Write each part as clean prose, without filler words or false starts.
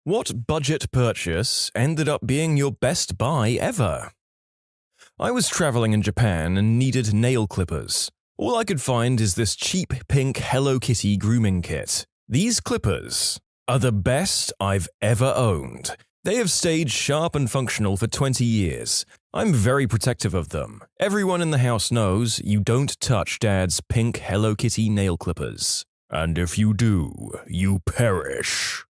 What budget purchase ended up being your best buy ever? I was traveling in Japan and needed nail clippers. All I could find is this cheap pink Hello Kitty grooming kit. These clippers are the best I've ever owned. They have stayed sharp and functional for 20 years. I'm very protective of them. Everyone in the house knows you don't touch Dad's pink Hello Kitty nail clippers. And if you do, you perish.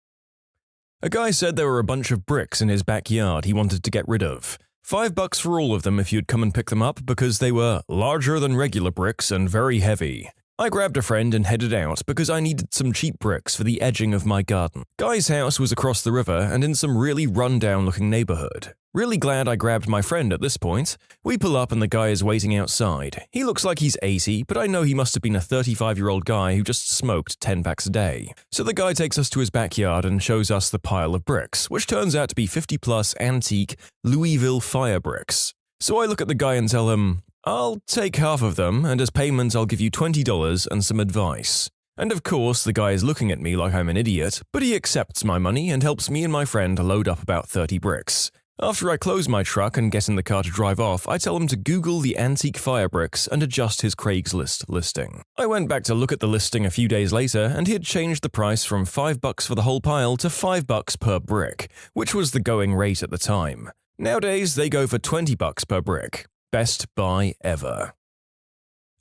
A guy said there were a bunch of bricks in his backyard he wanted to get rid of. $5 for all of them if you'd come and pick them up because they were larger than regular bricks and very heavy. I grabbed a friend and headed out because I needed some cheap bricks for the edging of my garden. Guy's house was across the river and in some really run-down looking neighborhood. Really glad I grabbed my friend at this point. We pull up and the guy is waiting outside. He looks like he's 80, but I know he must have been a 35-year-old guy who just smoked 10 packs a day. So the guy takes us to his backyard and shows us the pile of bricks, which turns out to be 50-plus antique Louisville fire bricks. So I look at the guy and tell him, I'll take half of them, and as payment I'll give you $20 and some advice. And of course, the guy is looking at me like I'm an idiot, but he accepts my money and helps me and my friend load up about 30 bricks. After I close my truck and get in the car to drive off, I tell him to Google the antique fire bricks and adjust his Craigslist listing. I went back to look at the listing a few days later, and he had changed the price from $5 for the whole pile to $5 per brick, which was the going rate at the time. Nowadays, they go for $20 per brick. Best buy ever.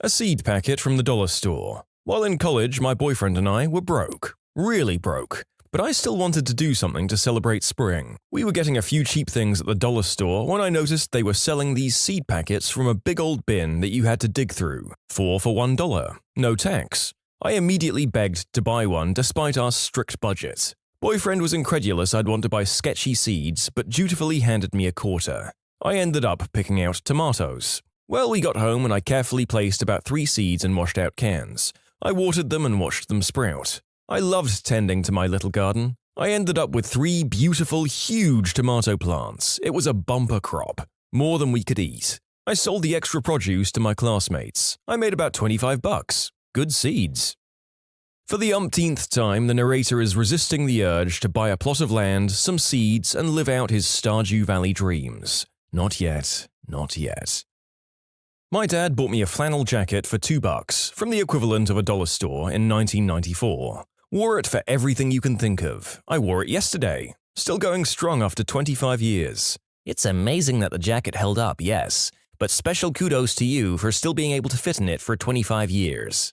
A seed packet from the dollar store. While in college, my boyfriend and I were broke. Really broke. But I still wanted to do something to celebrate spring. We were getting a few cheap things at the dollar store when I noticed they were selling these seed packets from a big old bin that you had to dig through. 4 for $1. No tax. I immediately begged to buy one despite our strict budget. Boyfriend was incredulous I'd want to buy sketchy seeds, but dutifully handed me a quarter. I ended up picking out tomatoes. Well, we got home and I carefully placed about 3 seeds in washed out cans. I watered them and watched them sprout. I loved tending to my little garden. I ended up with 3 beautiful, huge tomato plants. It was a bumper crop, more than we could eat. I sold the extra produce to my classmates. I made about $25. Good seeds. For the umpteenth time, the narrator is resisting the urge to buy a plot of land, some seeds, and live out his Stardew Valley dreams. Not yet, not yet. My dad bought me a flannel jacket for $2 from the equivalent of a dollar store in 1994. Wore it for everything you can think of. I wore it yesterday. Still going strong after 25 years. It's amazing that the jacket held up, yes, but special kudos to you for still being able to fit in it for 25 years.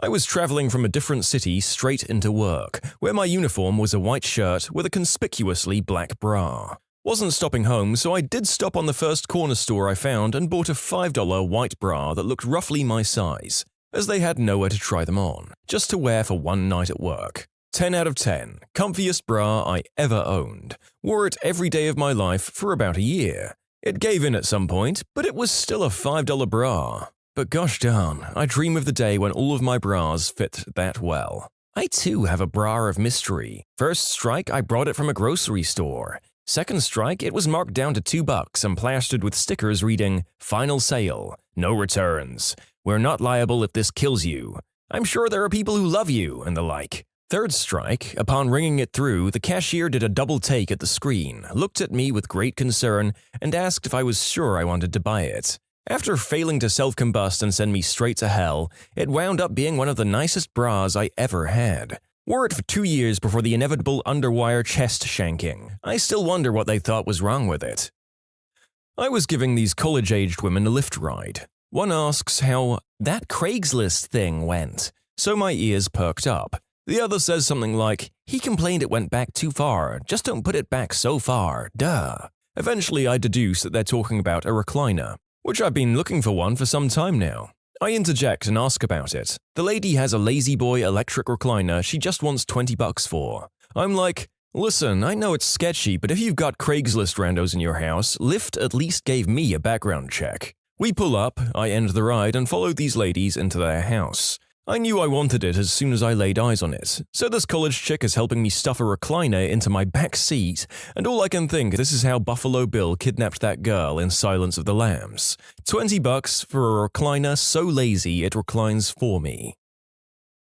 I was traveling from a different city straight into work, where my uniform was a white shirt with a conspicuously black bra. Wasn't stopping home, so I did stop on the first corner store I found and bought a $5 white bra that looked roughly my size, as they had nowhere to try them on, just to wear for one night at work. 10 out of 10, comfiest bra I ever owned. Wore it every day of my life for about a year. It gave in at some point, but it was still a $5 bra. But gosh darn, I dream of the day when all of my bras fit that well. I too have a bra of mystery. First strike, I brought it from a grocery store. Second strike, it was marked down to $2 and plastered with stickers reading, "Final sale, no returns. We're not liable if this kills you. I'm sure there are people who love you," and the like. Third strike, upon ringing it through, the cashier did a double take at the screen, looked at me with great concern, and asked if I was sure I wanted to buy it. After failing to self-combust and send me straight to hell, it wound up being one of the nicest bras I ever had. Wore it for 2 years before the inevitable underwire chest shanking. I still wonder what they thought was wrong with it. I was giving these college-aged women a Lyft ride. One asks how that Craigslist thing went, so my ears perked up. The other says something like, "He complained it went back too far, just don't put it back so far, duh." Eventually I deduce that they're talking about a recliner, which I've been looking for one for some time now. I interject and ask about it. The lady has a Lazy Boy electric recliner she just wants $20 for. I'm like, listen, I know it's sketchy, but if you've got Craigslist randos in your house, Lyft at least gave me a background check. We pull up, I end the ride and follow these ladies into their house. I knew I wanted it as soon as I laid eyes on it, so this college chick is helping me stuff a recliner into my back seat, and all I can think this is how Buffalo Bill kidnapped that girl in Silence of the Lambs. $20 for a recliner so lazy it reclines for me.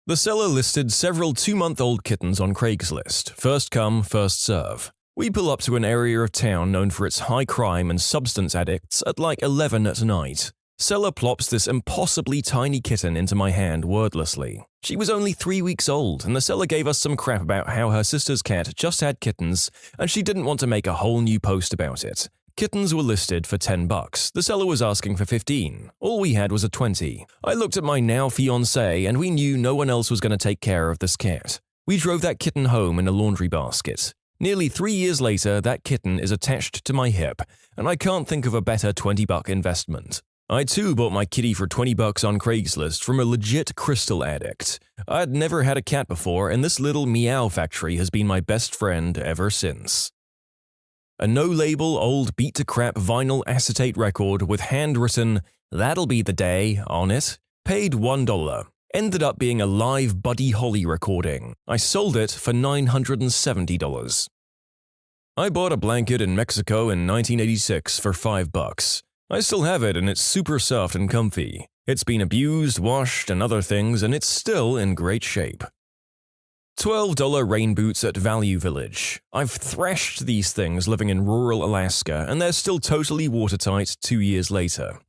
The seller listed several 2-month-old kittens on Craigslist, first come, first serve. We pull up to an area of town known for its high crime and substance addicts at like 11 at night. Seller plops this impossibly tiny kitten into my hand wordlessly. She was only 3 weeks old, and the seller gave us some crap about how her sister's cat just had kittens and she didn't want to make a whole new post about it. Kittens were listed for $10. The seller was asking for $15. All we had was a $20. I looked at my now fiancé and we knew no one else was going to take care of this cat. We drove that kitten home in a laundry basket. Nearly 3 years later, that kitten is attached to my hip, and I can't think of a better $20 investment. I too bought my kitty for $20 on Craigslist from a legit crystal addict. I'd never had a cat before, and this little meow factory has been my best friend ever since. A no-label old beat-to-crap vinyl acetate record with handwritten "That'll be the day" on it, paid $1. Ended up being a live Buddy Holly recording. I sold it for $970. I bought a blanket in Mexico in 1986 for $5. I still have it and it's super soft and comfy. It's been abused, washed, and other things, and it's still in great shape. $12 rain boots at Value Village. I've thrashed these things living in rural Alaska, and they're still totally watertight 2 years later.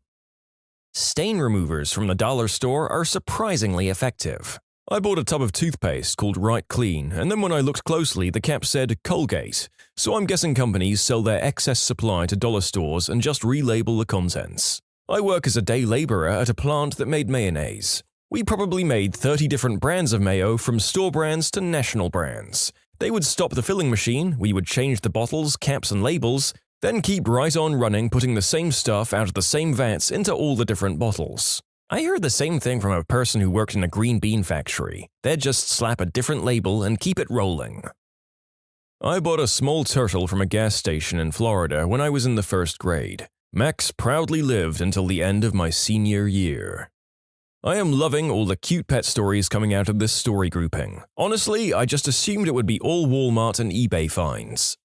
Stain removers from the dollar store are surprisingly effective. I bought a tub of toothpaste called Right Clean, and then when I looked closely, the cap said Colgate, so I'm guessing companies sell their excess supply to dollar stores and just relabel the contents. I work as a day laborer at a plant that made mayonnaise. We probably made 30 different brands of mayo, from store brands to national brands. They would stop the filling machine, we would change the bottles, caps, and labels, then keep right on running, putting the same stuff out of the same vats into all the different bottles. I heard the same thing from a person who worked in a green bean factory. They'd just slap a different label and keep it rolling. I bought a small turtle from a gas station in Florida when I was in the 1st grade. Max proudly lived until the end of my senior year. I am loving all the cute pet stories coming out of this story grouping. Honestly, I just assumed it would be all Walmart and eBay finds.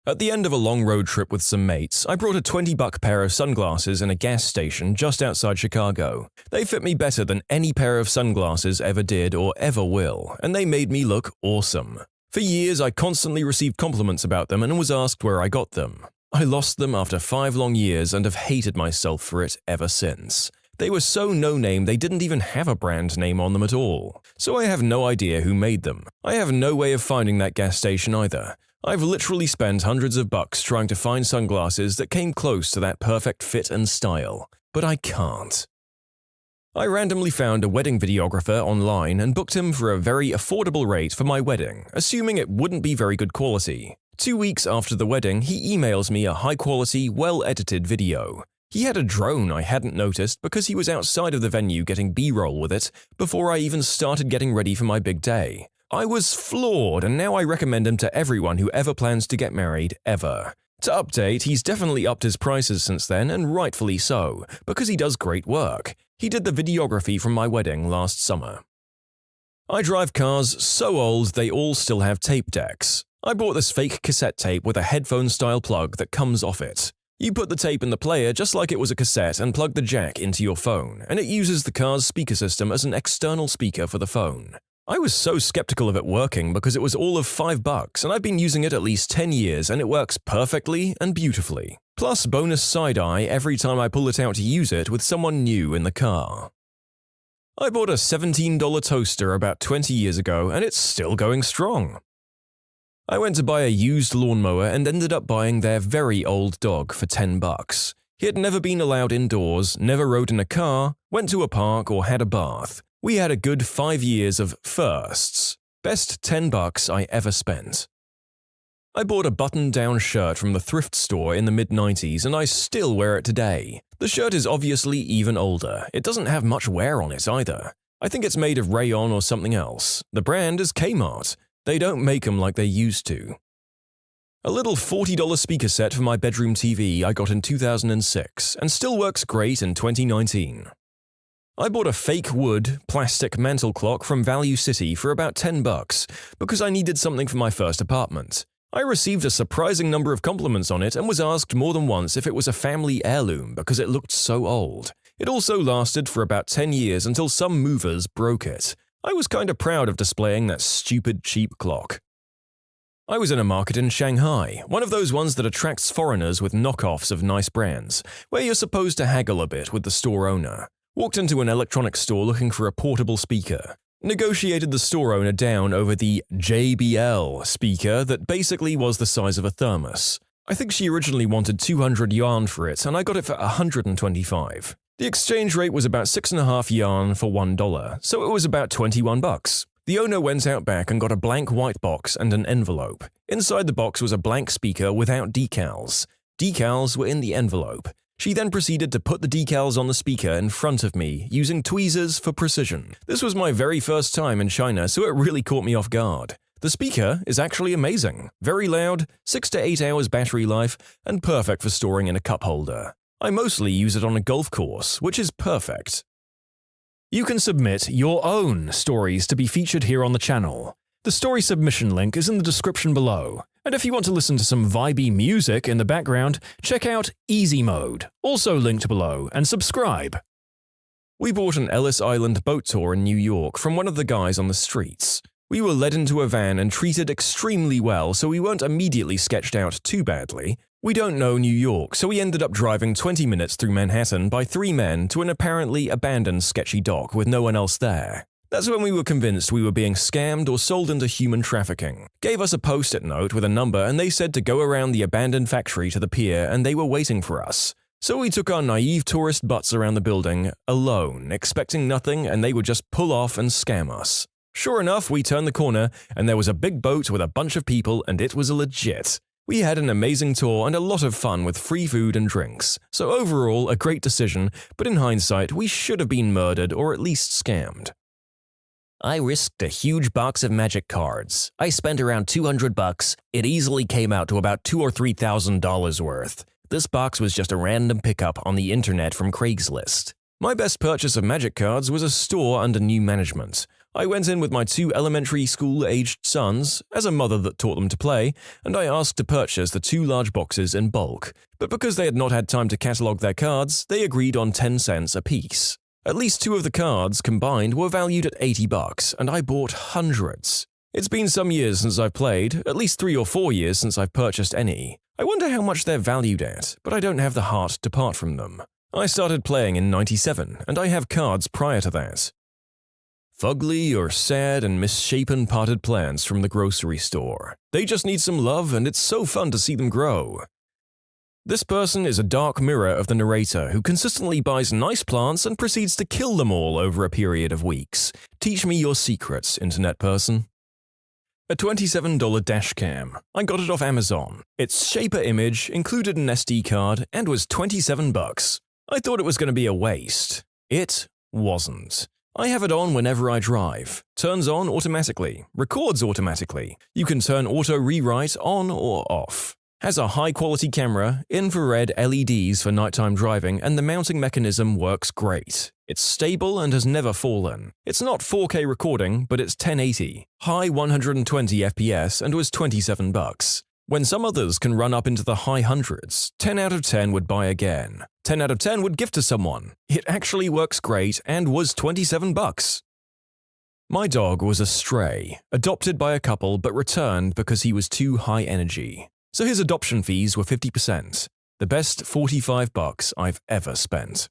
At the end of a long road trip with some mates, I brought a $20 pair of sunglasses in a gas station just outside Chicago. They fit me better than any pair of sunglasses ever did or ever will, and they made me look awesome. For years, I constantly received compliments about them and was asked where I got them. I lost them after 5 long years and have hated myself for it ever since. They were so no-name they didn't even have a brand name on them at all, so I have no idea who made them. I have no way of finding that gas station either. I've literally spent hundreds of bucks trying to find sunglasses that came close to that perfect fit and style, but I can't. I randomly found a wedding videographer online and booked him for a very affordable rate for my wedding, assuming it wouldn't be very good quality. 2 weeks after the wedding, he emails me a high-quality, well-edited video. He had a drone I hadn't noticed because he was outside of the venue getting B-roll with it before I even started getting ready for my big day. I was floored, and now I recommend him to everyone who ever plans to get married, ever. To update, he's definitely upped his prices since then, and rightfully so, because he does great work. He did the videography from my wedding last summer. I drive cars so old they all still have tape decks. I bought this fake cassette tape with a headphone-style plug that comes off it. You put the tape in the player just like it was a cassette and plug the jack into your phone, and it uses the car's speaker system as an external speaker for the phone. I was so skeptical of it working because it was all of $5 and I've been using it at least 10 years and it works perfectly and beautifully. Plus bonus side-eye every time I pull it out to use it with someone new in the car. I bought a $17 toaster about 20 years ago and it's still going strong. I went to buy a used lawnmower and ended up buying their very old dog for $10. He had never been allowed indoors, never rode in a car, went to a park, or had a bath. We had a good 5 years of firsts. Best $10 I ever spent. I bought a button-down shirt from the thrift store in the mid-90s and I still wear it today. The shirt is obviously even older. It doesn't have much wear on it either. I think it's made of rayon or something else. The brand is Kmart. They don't make them like they used to. A little $40 speaker set for my bedroom TV I got in 2006 and still works great in 2019. I bought a fake wood, plastic mantel clock from Value City for about $10 because I needed something for my first apartment. I received a surprising number of compliments on it and was asked more than once if it was a family heirloom because it looked so old. It also lasted for about 10 years until some movers broke it. I was kinda proud of displaying that stupid cheap clock. I was in a market in Shanghai, one of those ones that attracts foreigners with knockoffs of nice brands, where you're supposed to haggle a bit with the store owner. Walked into an electronics store looking for a portable speaker. Negotiated the store owner down over the JBL speaker that basically was the size of a thermos. I think she originally wanted 200 yuan for it, and I got it for 125. The exchange rate was about 6.5 yuan for $1, so it was about 21 bucks. The owner went out back and got a blank white box and an envelope. Inside the box was a blank speaker without decals. Decals were in the envelope. She then proceeded to put the decals on the speaker in front of me, using tweezers for precision. This was my very first time in China, so it really caught me off guard. The speaker is actually amazing. Very loud, 6 to 8 hours battery life, and perfect for storing in a cup holder. I mostly use it on a golf course, which is perfect. You can submit your own stories to be featured here on the channel. The story submission link is in the description below. And if you want to listen to some vibey music in the background, check out Easy Mode, also linked below, and subscribe. We bought an Ellis Island boat tour in New York from one of the guys on the streets. We were led into a van and treated extremely well, so we weren't immediately sketched out too badly. We don't know New York, so we ended up driving 20 minutes through Manhattan by 3 men to an apparently abandoned sketchy dock with no one else there. That's when we were convinced we were being scammed or sold into human trafficking. Gave us a post-it note with a number and they said to go around the abandoned factory to the pier and they were waiting for us. So we took our naive tourist butts around the building, alone, expecting nothing, and they would just pull off and scam us. Sure enough, we turned the corner and there was a big boat with a bunch of people and it was legit. We had an amazing tour and a lot of fun with free food and drinks. So overall, a great decision, but in hindsight, we should have been murdered or at least scammed. I risked a huge box of magic cards. I spent around 200 bucks. It easily came out to about $2,000 or $3,000 worth. This box was just a random pickup on the internet from Craigslist. My best purchase of magic cards was a store under new management. I went in with my 2 elementary school-aged sons, as a mother that taught them to play, and I asked to purchase the 2 large boxes in bulk. But because they had not had time to catalog their cards, they agreed on 10 cents apiece. At least 2 of the cards combined were valued at 80 bucks, and I bought hundreds. It's been some years since I've played, at least 3 or 4 years since I've purchased any. I wonder how much they're valued at, but I don't have the heart to part from them. I started playing in '97, and I have cards prior to that. Fugly or sad and misshapen potted plants from the grocery store. They just need some love and it's so fun to see them grow. This person is a dark mirror of the narrator who consistently buys nice plants and proceeds to kill them all over a period of weeks. Teach me your secrets, internet person. A $27 dashcam. I got it off Amazon. Its shaper image included an SD card and was 27 bucks. I thought it was going to be a waste. It wasn't. I have it on whenever I drive. Turns on automatically. Records automatically. You can turn auto rewrite on or off. Has a high-quality camera, infrared LEDs for nighttime driving, and the mounting mechanism works great. It's stable and has never fallen. It's not 4K recording, but it's 1080, high 120 FPS, and was 27 bucks. When some others can run up into the high hundreds, 10 out of 10 would buy again. 10 out of 10 would gift to someone. It actually works great and was 27 bucks. My dog was a stray, adopted by a couple but returned because he was too high energy. So his adoption fees were 50%, the best 45 bucks I've ever spent.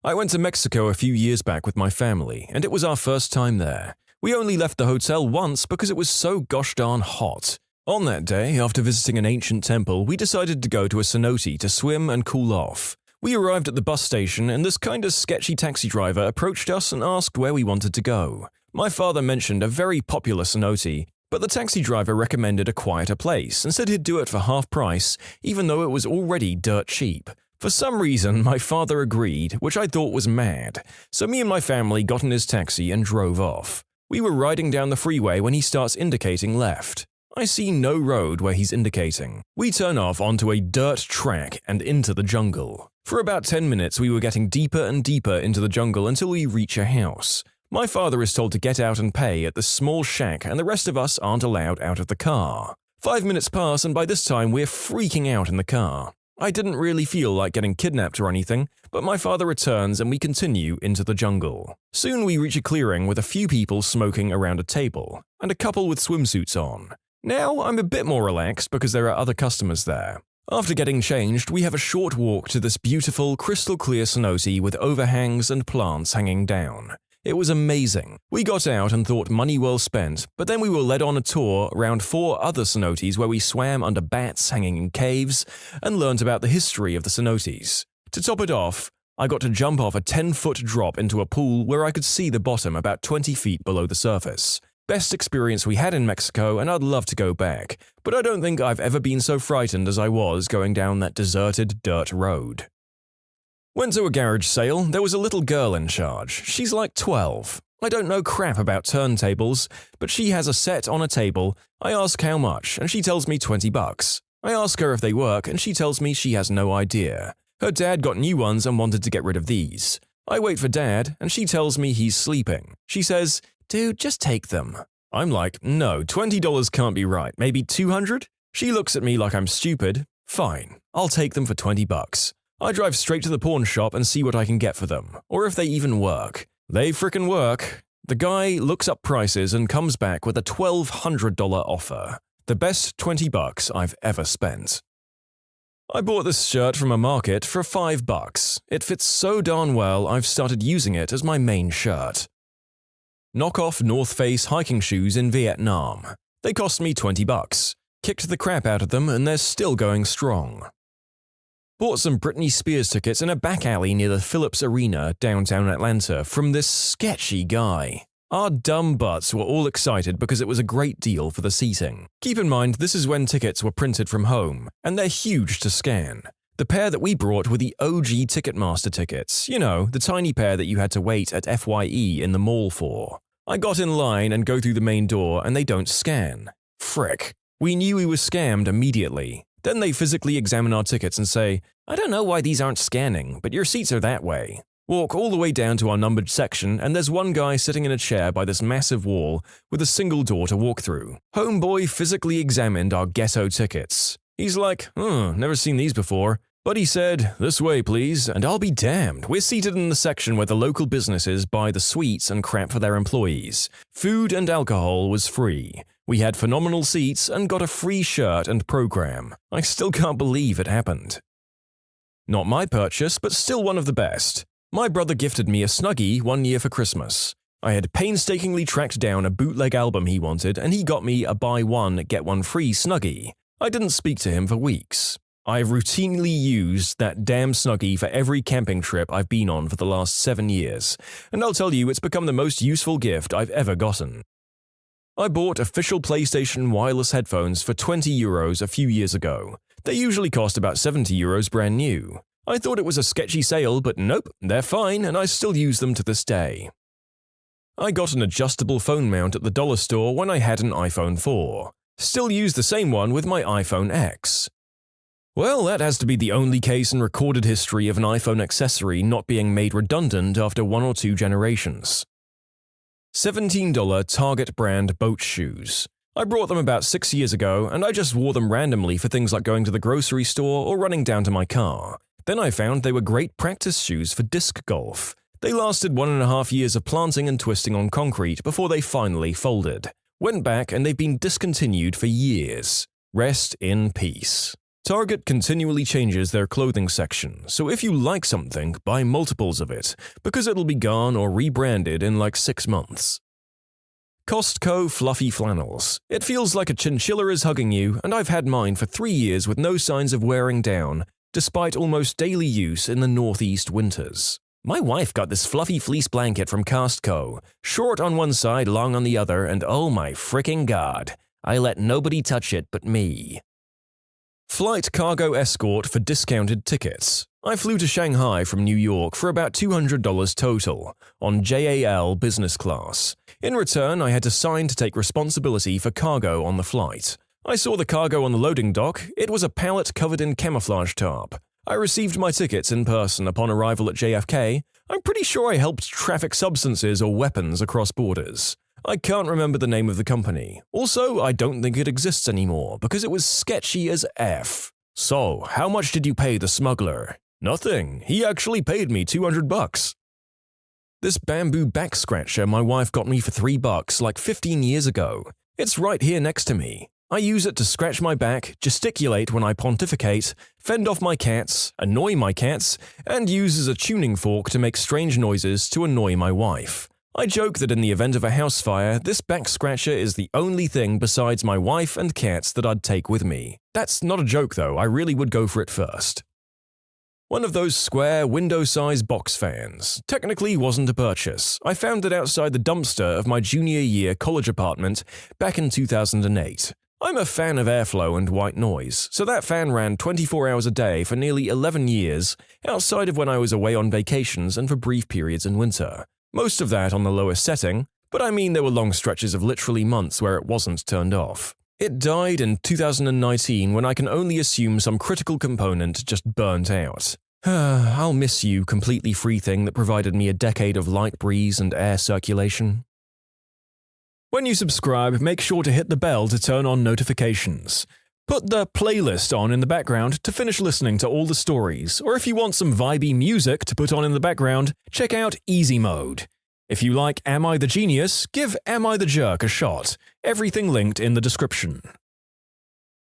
I went to Mexico a few years back with my family, and it was our first time there. We only left the hotel once because it was so gosh darn hot. On that day, after visiting an ancient temple, we decided to go to a cenote to swim and cool off. We arrived at the bus station and this kinda sketchy taxi driver approached us and asked where we wanted to go. My father mentioned a very popular cenote, but the taxi driver recommended a quieter place and said he'd do it for half price, even though it was already dirt cheap. For some reason, my father agreed, which I thought was mad, so me and my family got in his taxi and drove off. We were riding down the freeway when he starts indicating left. I see no road where he's indicating. We turn off onto a dirt track and into the jungle. For about 10 minutes we were getting deeper and deeper into the jungle until we reach a house. My father is told to get out and pay at the small shack and the rest of us aren't allowed out of the car. 5 minutes pass and by this time we're freaking out in the car. I didn't really feel like getting kidnapped or anything, but my father returns and we continue into the jungle. Soon we reach a clearing with a few people smoking around a table, and a couple with swimsuits on. Now I'm a bit more relaxed because there are other customers there. After getting changed, we have a short walk to this beautiful, crystal clear cenote with overhangs and plants hanging down. It was amazing. We got out and thought money well spent, but then we were led on a tour around 4 other cenotes where we swam under bats hanging in caves and learnt about the history of the cenotes. To top it off, I got to jump off a 10-foot drop into a pool where I could see the bottom about 20 feet below the surface. Best experience we had in Mexico, and I'd love to go back, but I don't think I've ever been so frightened as I was going down that deserted dirt road. Went to a garage sale. There was a little girl in charge. She's like 12. I don't know crap about turntables, but she has a set on a table. I ask how much, and she tells me $20. I ask her if they work, and she tells me she has no idea. Her dad got new ones and wanted to get rid of these. I wait for Dad, and she tells me he's sleeping. She says, "Dude, just take them." I'm like, no, $20 can't be right. Maybe $200? She looks at me like I'm stupid. Fine, I'll take them for $20. I drive straight to the pawn shop and see what I can get for them, or if they even work. They frickin' work. The guy looks up prices and comes back with a $1,200 offer. The best $20 I've ever spent. I bought this shirt from a market for $5. It fits so darn well I've started using it as my main shirt. Knockoff North Face hiking shoes in Vietnam. They cost me $20. Kicked the crap out of them and they're still going strong. Bought some Britney Spears tickets in a back alley near the Phillips Arena, downtown Atlanta, from this sketchy guy. Our dumb butts were all excited because it was a great deal for the seating. Keep in mind, this is when tickets were printed from home, and they're huge to scan. The pair that we brought were the OG Ticketmaster tickets, you know, the tiny pair that you had to wait at FYE in the mall for. I got in line and go through the main door and they don't scan. Frick. We knew we were scammed immediately. Then they physically examine our tickets and say, "I don't know why these aren't scanning, but your seats are that way." Walk all the way down to our numbered section and there's one guy sitting in a chair by this massive wall with a single door to walk through. Homeboy physically examined our ghetto tickets. He's like, never seen these before. But he said, "This way, please," and I'll be damned. We're seated in the section where the local businesses buy the sweets and crap for their employees. Food and alcohol was free. We had phenomenal seats and got a free shirt and program. I still can't believe it happened. Not my purchase, but still one of the best. My brother gifted me a Snuggie one year for Christmas. I had painstakingly tracked down a bootleg album he wanted, and he got me a buy one, get one free Snuggie. I didn't speak to him for weeks. I've routinely used that damn Snuggie for every camping trip I've been on for the last 7 years, and I'll tell you it's become the most useful gift I've ever gotten. I bought official PlayStation wireless headphones for €20 a few years ago. They usually cost about €70 brand new. I thought it was a sketchy sale, but nope, they're fine and I still use them to this day. I got an adjustable phone mount at the dollar store when I had an iPhone 4. Still use the same one with my iPhone X. Well, that has to be the only case in recorded history of an iPhone accessory not being made redundant after 1 or 2 generations. $17 Target brand boat shoes. I bought them about 6 years ago and I just wore them randomly for things like going to the grocery store or running down to my car. Then I found they were great practice shoes for disc golf. They lasted 1.5 years of planting and twisting on concrete before they finally folded. Went back and they've been discontinued for years. Rest in peace. Target continually changes their clothing section, so if you like something, buy multiples of it, because it'll be gone or rebranded in like 6 months. Costco Fluffy Flannels. It feels like a chinchilla is hugging you, and I've had mine for 3 years with no signs of wearing down, despite almost daily use in the northeast winters. My wife got this fluffy fleece blanket from Costco, short on one side, long on the other, and oh my fricking god, I let nobody touch it but me. Flight cargo escort for discounted tickets. I flew to Shanghai from New York for about $200 total, on JAL business class. In return, I had to sign to take responsibility for cargo on the flight. I saw the cargo on the loading dock. It was a pallet covered in camouflage tarp. I received my tickets in person upon arrival at JFK. I'm pretty sure I helped traffic substances or weapons across borders. I can't remember the name of the company. Also, I don't think it exists anymore because it was sketchy as F. So, how much did you pay the smuggler? Nothing. He actually paid me $200. This bamboo back scratcher my wife got me for $3 like 15 years ago. It's right here next to me. I use it to scratch my back, gesticulate when I pontificate, fend off my cats, annoy my cats, and use as a tuning fork to make strange noises to annoy my wife. I joke that in the event of a house fire, this back scratcher is the only thing besides my wife and cats that I'd take with me. That's not a joke though, I really would go for it first. One of those square, window-sized box fans. Technically wasn't a purchase. I found it outside the dumpster of my junior year college apartment back in 2008. I'm a fan of airflow and white noise, so that fan ran 24 hours a day for nearly 11 years, outside of when I was away on vacations and for brief periods in winter. Most of that on the lowest setting, but I mean there were long stretches of literally months where it wasn't turned off. It died in 2019 when I can only assume some critical component just burnt out. I'll miss you, completely free thing that provided me a decade of light breeze and air circulation. When you subscribe, make sure to hit the bell to turn on notifications. Put the playlist on in the background to finish listening to all the stories, or if you want some vibey music to put on in the background, check out Easy Mode. If you like Am I the Genius, give Am I the Jerk a shot. Everything linked in the description.